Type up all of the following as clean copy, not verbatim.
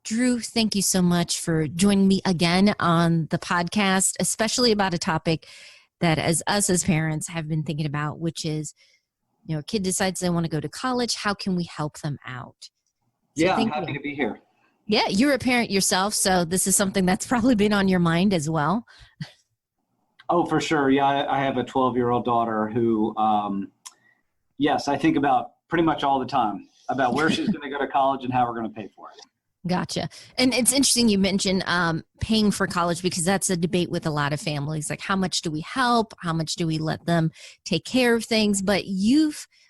Drew, thank you so much for joining me again on the podcast, especially about a topic that as parents have been thinking about, which is, a kid decides they want to go to college. How can we help them out? So I'm happy to be here. Yeah, you're a parent yourself, so this is something that's probably been on your mind as well. Oh, for sure. Yeah, I have a 12-year-old daughter who, yes, I think about pretty much all the time about where she's going to go to college and how we're going to pay for it. Gotcha. And it's interesting you mentioned paying for college, because that's a debate with a lot of families. Like, how much do we help? How much do we let them take care of things? But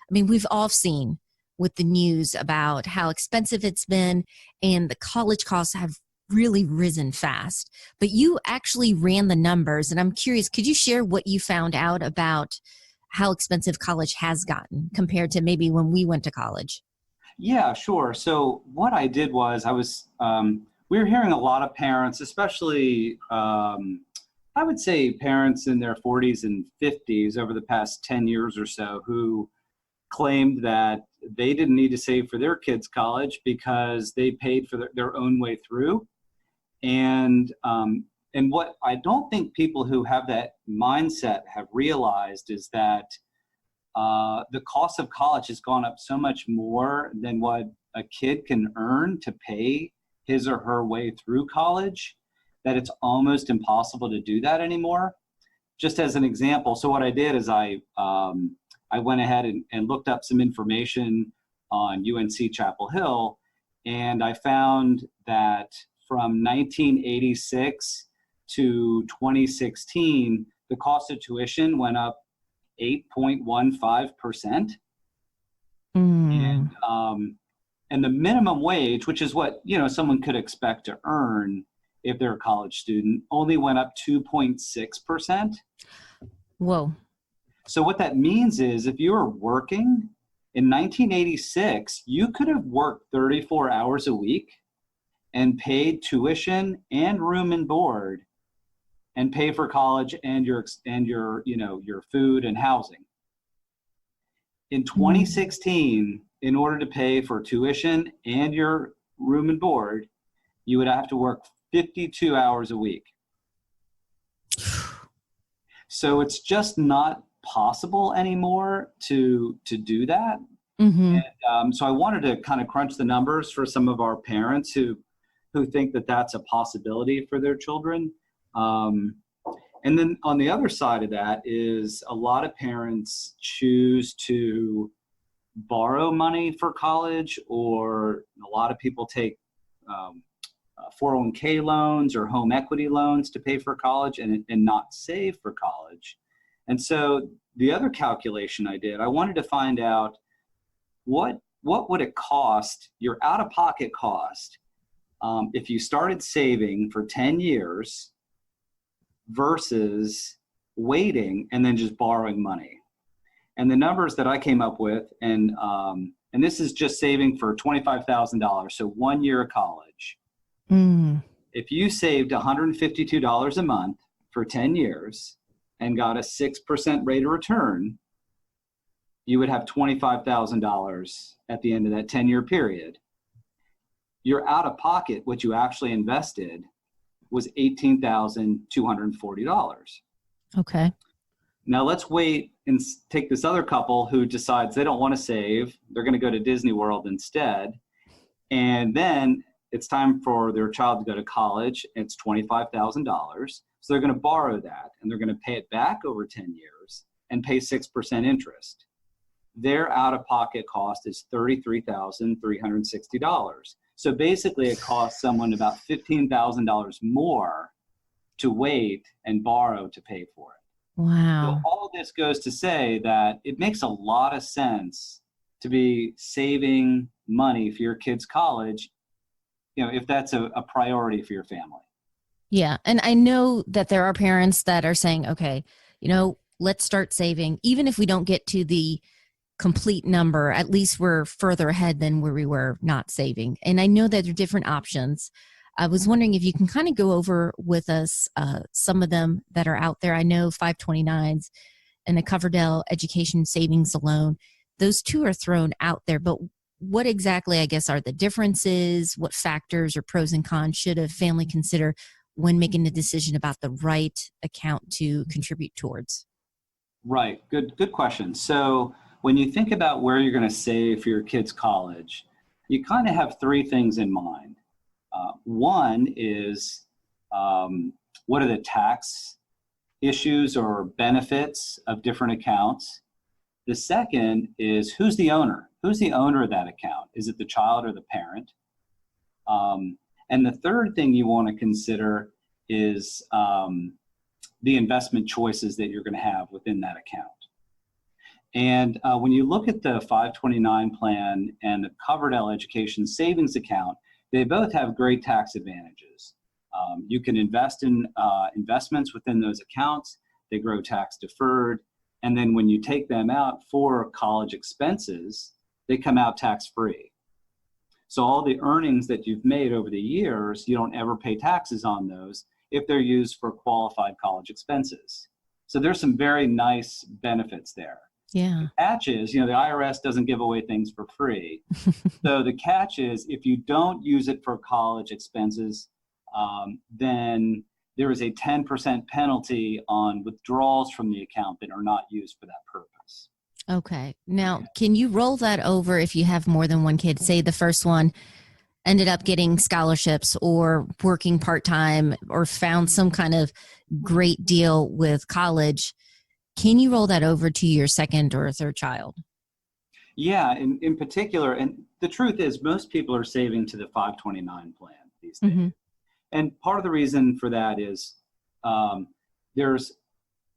we've all seen with the news about how expensive it's been, and the college costs have really risen fast. But you actually ran the numbers, and I'm curious, could you share what you found out about how expensive college has gotten compared to maybe when we went to college? Yeah, sure. So what I did was we were hearing a lot of parents, especially I would say parents in their 40s and 50s over the past 10 years or so, who claimed that they didn't need to save for their kids' college because they paid for their own way through. And what I don't think people who have that mindset have realized is that the cost of college has gone up so much more than what a kid can earn to pay his or her way through college that it's almost impossible to do that anymore. Just as an example, so what I did is I went ahead and looked up some information on UNC Chapel Hill, and I found that from 1986 to 2016, the cost of tuition went up 8.15%. And the minimum wage, which is what someone could expect to earn if they're a college student, only went up 2.6%. Whoa. So what that means is if you were working in 1986, you could have worked 34 hours a week and paid tuition and room and board and pay for college and your food and housing. In 2016, in order to pay for tuition and your room and board, you would have to work 52 hours a week. So it's just not possible anymore to do that. Mm-hmm. And so I wanted to kind of crunch the numbers for some of our parents who think that that's a possibility for their children. And then on the other side of that is a lot of parents choose to borrow money for college, or a lot of people take 401k loans or home equity loans to pay for college and not save for college. And so the other calculation I did, I wanted to find out what would it cost, your out-of-pocket cost, if you started saving for 10 years versus waiting and then just borrowing money. And the numbers that I came up with, and this is just saving for $25,000, so 1 year of college. If you saved $152 a month for 10 years and got a 6% rate of return, you would have $25,000 at the end of that 10-year period. Your out-of-pocket, what you actually invested, was $18,240. Okay. Now let's wait and take this other couple who decides they don't want to save. They're going to go to Disney World instead. And then it's time for their child to go to college. It's $25,000. So they're going to borrow that and they're going to pay it back over 10 years and pay 6% interest. Their out-of-pocket cost is $33,360. So basically it costs someone about $15,000 more to wait and borrow to pay for it. Wow. So all this goes to say that it makes a lot of sense to be saving money for your kids' college, if that's a priority for your family. Yeah. And I know that there are parents that are saying, okay, let's start saving. Even if we don't get to the complete number, at least we're further ahead than where we were not saving. And I know that there are different options. I was wondering if you can kind of go over with us some of them that are out there. I know 529s and the Coverdell Education Savings Loan. Those two are thrown out there, but what exactly, I guess, are the differences? What factors or pros and cons should a family consider when making a decision about the right account to contribute towards? Right. Good question. So when you think about where you're going to save for your kid's college, you kind of have three things in mind. One is what are the tax issues or benefits of different accounts? The second is who's the owner? Who's the owner of that account? Is it the child or the parent? And the third thing you want to consider is the investment choices that you're going to have within that account. And when you look at the 529 plan and the Coverdell Education Savings Account, they both have great tax advantages. You can invest in investments within those accounts. They grow tax deferred. And then when you take them out for college expenses, they come out tax free. So all the earnings that you've made over the years, you don't ever pay taxes on those if they're used for qualified college expenses. So there's some very nice benefits there. Yeah. The catch is, the IRS doesn't give away things for free. So the catch is if you don't use it for college expenses, then there is a 10% penalty on withdrawals from the account that are not used for that purpose. Okay. Now, can you roll that over if you have more than one kid? Say the first one ended up getting scholarships or working part-time or found some kind of great deal with college. Can you roll that over to your second or third child? Yeah, in particular, and the truth is most people are saving to the 529 plan these days. Mm-hmm. And part of the reason for that is there's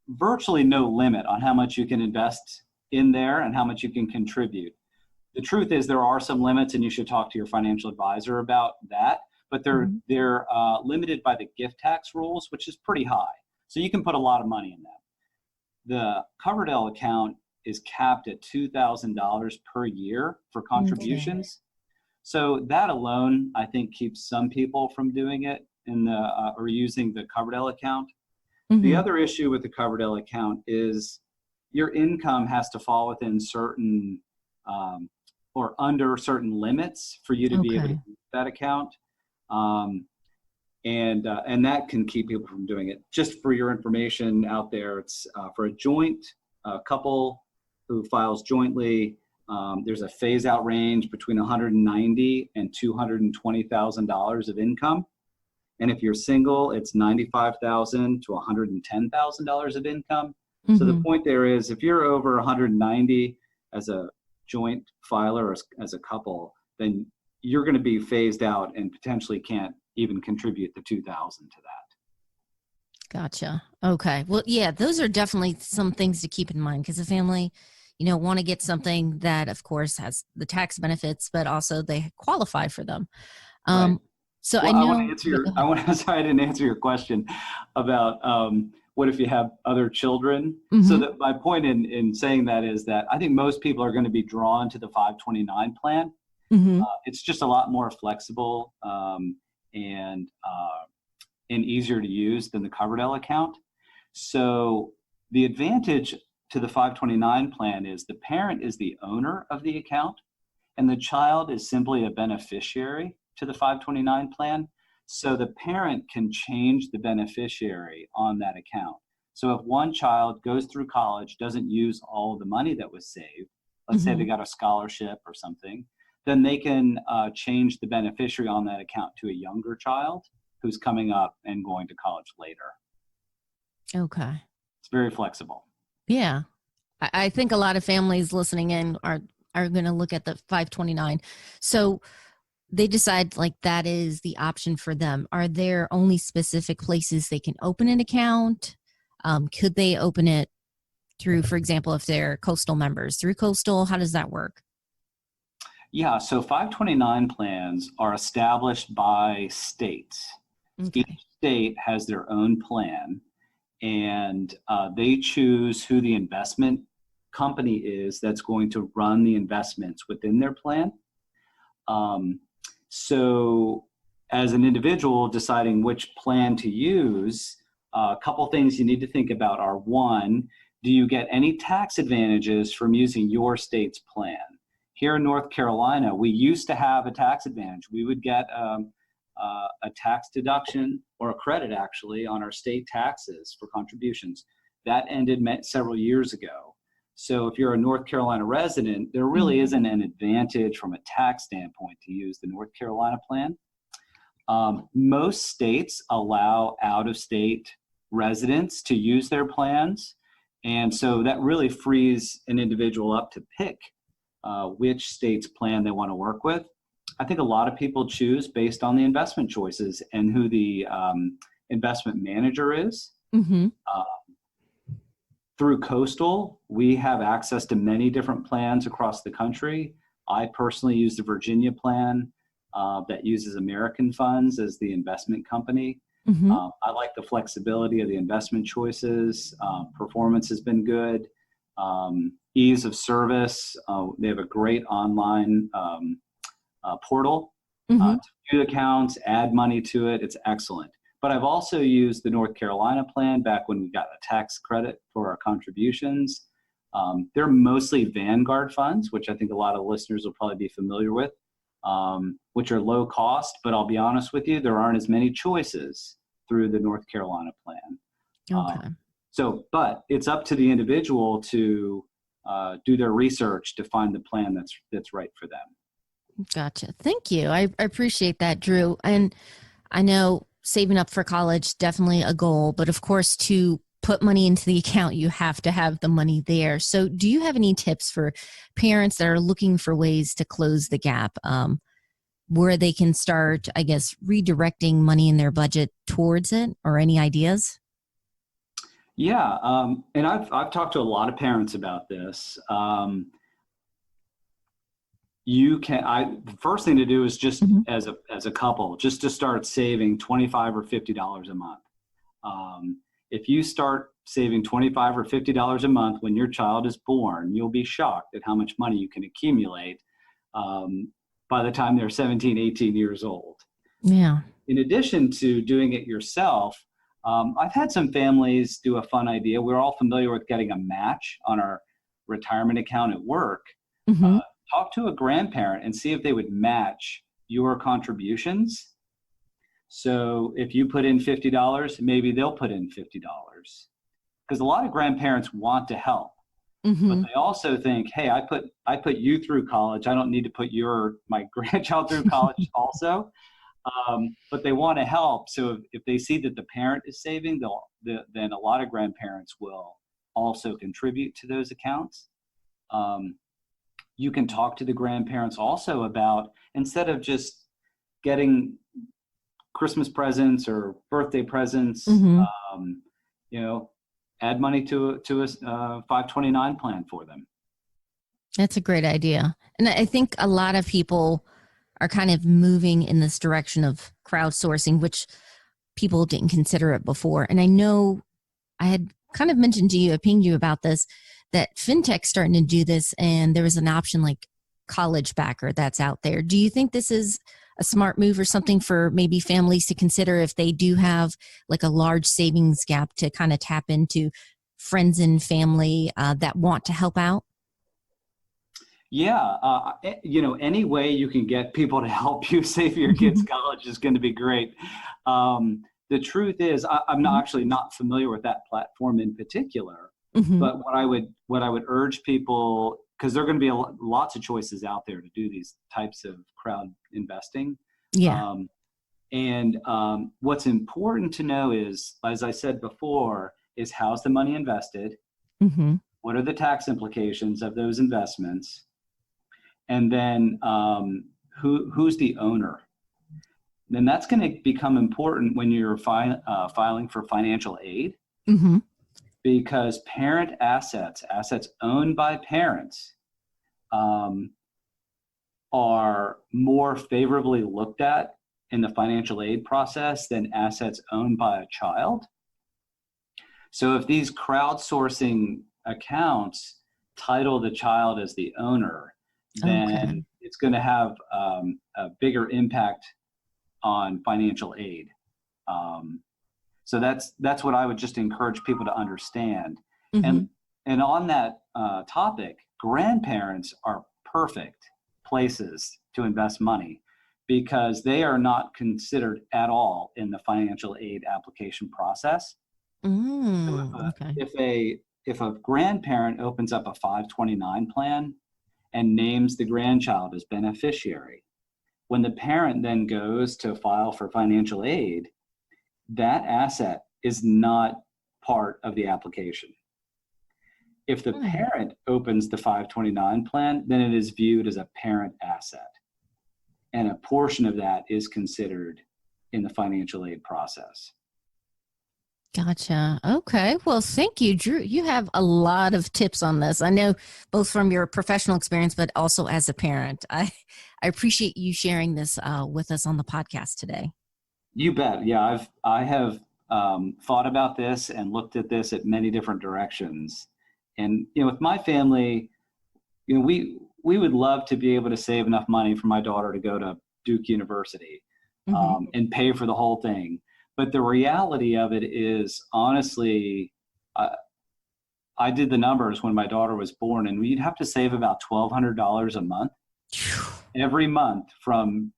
virtually no limit on how much you can invest in there and how much you can contribute. The truth is there are some limits, and you should talk to your financial advisor about that, but they're limited by the gift tax rules, which is pretty high. So you can put a lot of money in that. The Coverdell account is capped at $2,000 per year for contributions. Okay. So that alone, I think, keeps some people from doing it or using the Coverdell account. Mm-hmm. The other issue with the Coverdell account is your income has to fall within certain or under certain limits for you to be able to use that account. And that can keep people from doing it. Just for your information out there, it's for a joint couple who files jointly, there's a phase-out range between $190,000 and $220,000 of income. And if you're single, it's $95,000 to $110,000 of income. Mm-hmm. So the point there is, if you're over 190 as a joint filer or as a couple, then you're going to be phased out and potentially can't even contribute the $2,000 to that. Gotcha. Okay. Well, yeah, those are definitely some things to keep in mind because the family, want to get something that, of course, has the tax benefits, but also they qualify for them. Right. So well, I know. I didn't answer your question about what if you have other children. Mm-hmm. So that my point in saying that is that I think most people are going to be drawn to the 529 plan. Mm-hmm. It's just a lot more flexible and easier to use than the Coverdell account. So the advantage to the 529 plan is the parent is the owner of the account and the child is simply a beneficiary to the 529 plan. So the parent can change the beneficiary on that account. So if one child goes through college, doesn't use all of the money that was saved, let's say they got a scholarship or something, then they can change the beneficiary on that account to a younger child who's coming up and going to college later. Okay. It's very flexible. Yeah. I think a lot of families listening in are going to look at the 529. So they decide like that is the option for them. Are there only specific places they can open an account? Could they open it through, for example, if they're Coastal members, through Coastal? How does that work? Yeah, so 529 plans are established by states. Okay. Each state has their own plan, and they choose who the investment company is that's going to run the investments within their plan. So as an individual deciding which plan to use, a couple things you need to think about are, one, do you get any tax advantages from using your state's plan? here in North Carolina, we used to have a tax advantage. We would get a tax deduction, or a credit actually, on our state taxes for contributions. That ended several years ago. So if you're a North Carolina resident, there really isn't an advantage from a tax standpoint to use the North Carolina plan. Most states allow out-of-state residents to use their plans. And so that really frees an individual up to pick which state's plan they want to work with. I think a lot of people choose based on the investment choices and who the investment manager is. Through Coastal, we have access to many different plans across the country. I personally use the Virginia plan that uses American funds as the investment company. I like the flexibility of the investment choices. Performance has been good. Ease of service. They have a great online portal to view accounts, add money to it. It's excellent. But I've also used the North Carolina plan back when we got a tax credit for our contributions. They're mostly Vanguard funds, which I think a lot of listeners will probably be familiar with, which are low cost, but I'll be honest with you, there aren't as many choices through the North Carolina plan. But it's up to the individual to do their research to find the plan that's right for them. Gotcha. Thank you. I appreciate that, Drew. And I know saving up for college, definitely a goal, but of course, to put money into the account, you have to have the money there. So do you have any tips for parents that are looking for ways to close the gap, where they can start, I guess, redirecting money in their budget towards it, or any ideas? Yeah. And I've talked to a lot of parents about this. The first thing to do is just as a couple, just to start saving $25 or $50 a month. If you start saving $25 or $50 a month when your child is born, you'll be shocked at how much money you can accumulate by the time they're 17, 18 years old. Yeah. In addition to doing it yourself, I've had some families do a fun idea. We're all familiar with getting a match on our retirement account at work. Talk to a grandparent and see if they would match your contributions. So if you put in $50, maybe they'll put in $50. Because a lot of grandparents want to help, but they also think, hey, I put you through college. I don't need to put my grandchild through college also. But they want to help. So if they see that the parent is saving, then a lot of grandparents will also contribute to those accounts. You can talk to the grandparents also about, instead of just getting Christmas presents or birthday presents, add money to a 529 plan for them. That's a great idea. And I think a lot of people are kind of moving in this direction of crowdsourcing, which people didn't consider it before. And I know I had kind of mentioned to you, I pinged you about this, that fintech's starting to do this, and there was an option like College Backer that's out there. Do you think this is a smart move or something for maybe families to consider if they do have like a large savings gap, to kind of tap into friends and family that want to help out? Yeah. Any way you can get people to help you save for your kids' college is going to be great. The truth is, I'm not familiar with that platform in particular. But what I would urge people, because there are going to be lots of choices out there to do these types of crowd investing. Yeah. What's important to know is, as I said before, is how's the money invested? What are the tax implications of those investments? And then who's the owner? Then that's going to become important when you're filing for financial aid. Because parent assets owned by parents, are more favorably looked at in the financial aid process than assets owned by a child. So if these crowdsourcing accounts title the child as the owner, then it's going to have a bigger impact on financial aid. So that's what I would just encourage people to understand. And on that topic, grandparents are perfect places to invest money because they are not considered at all in the financial aid application process. So Okay. if a grandparent opens up a 529 plan and names the grandchild as beneficiary, when the parent then goes to file for financial aid, that asset is not part of the application. If the parent opens the 529 plan, then it is viewed as a parent asset. And a portion of that is considered in the financial aid process. Gotcha. Okay. Well, thank you, Drew. You have a lot of tips on this. I know both from your professional experience, but also as a parent. I appreciate you sharing this with us on the podcast today. You bet. Yeah, I have thought about this and looked at this at many different directions. And, with my family, we would love to be able to save enough money for my daughter to go to Duke University and pay for the whole thing. But the reality of it is, honestly, I did the numbers when my daughter was born, and we'd have to save about $1,200 a month every month from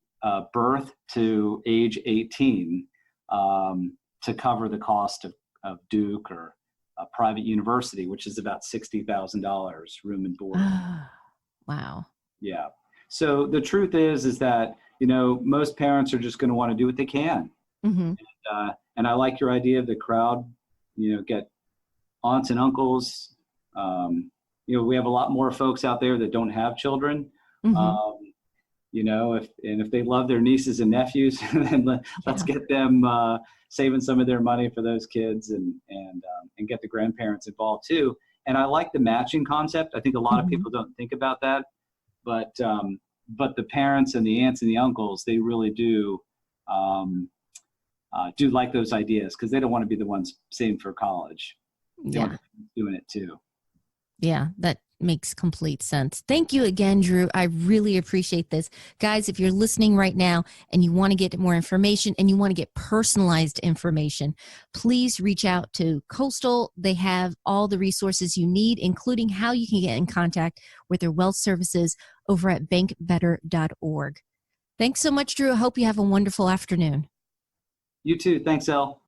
birth to age 18 to cover the cost of Duke or a private university, which is about $60,000 room and board. Wow. Yeah. So the truth is that, most parents are just going to want to do what they can. And I like your idea of the crowd, get aunts and uncles. We have a lot more folks out there that don't have children. If they love their nieces and nephews, then let's get them saving some of their money for those kids and get the grandparents involved too. And I like the matching concept. I think a lot of people don't think about that, but the parents and the aunts and the uncles, they really do like those ideas because they don't want to be the ones saving for college. They want to be doing it too. Yeah, that makes complete sense. Thank you again, Drew. I really appreciate this. Guys, if you're listening right now and you want to get more information and you want to get personalized information, please reach out to Coastal. They have all the resources you need, including how you can get in contact with their wealth services over at bankbetter.org. Thanks so much, Drew. I hope you have a wonderful afternoon. You too. Thanks, Elle.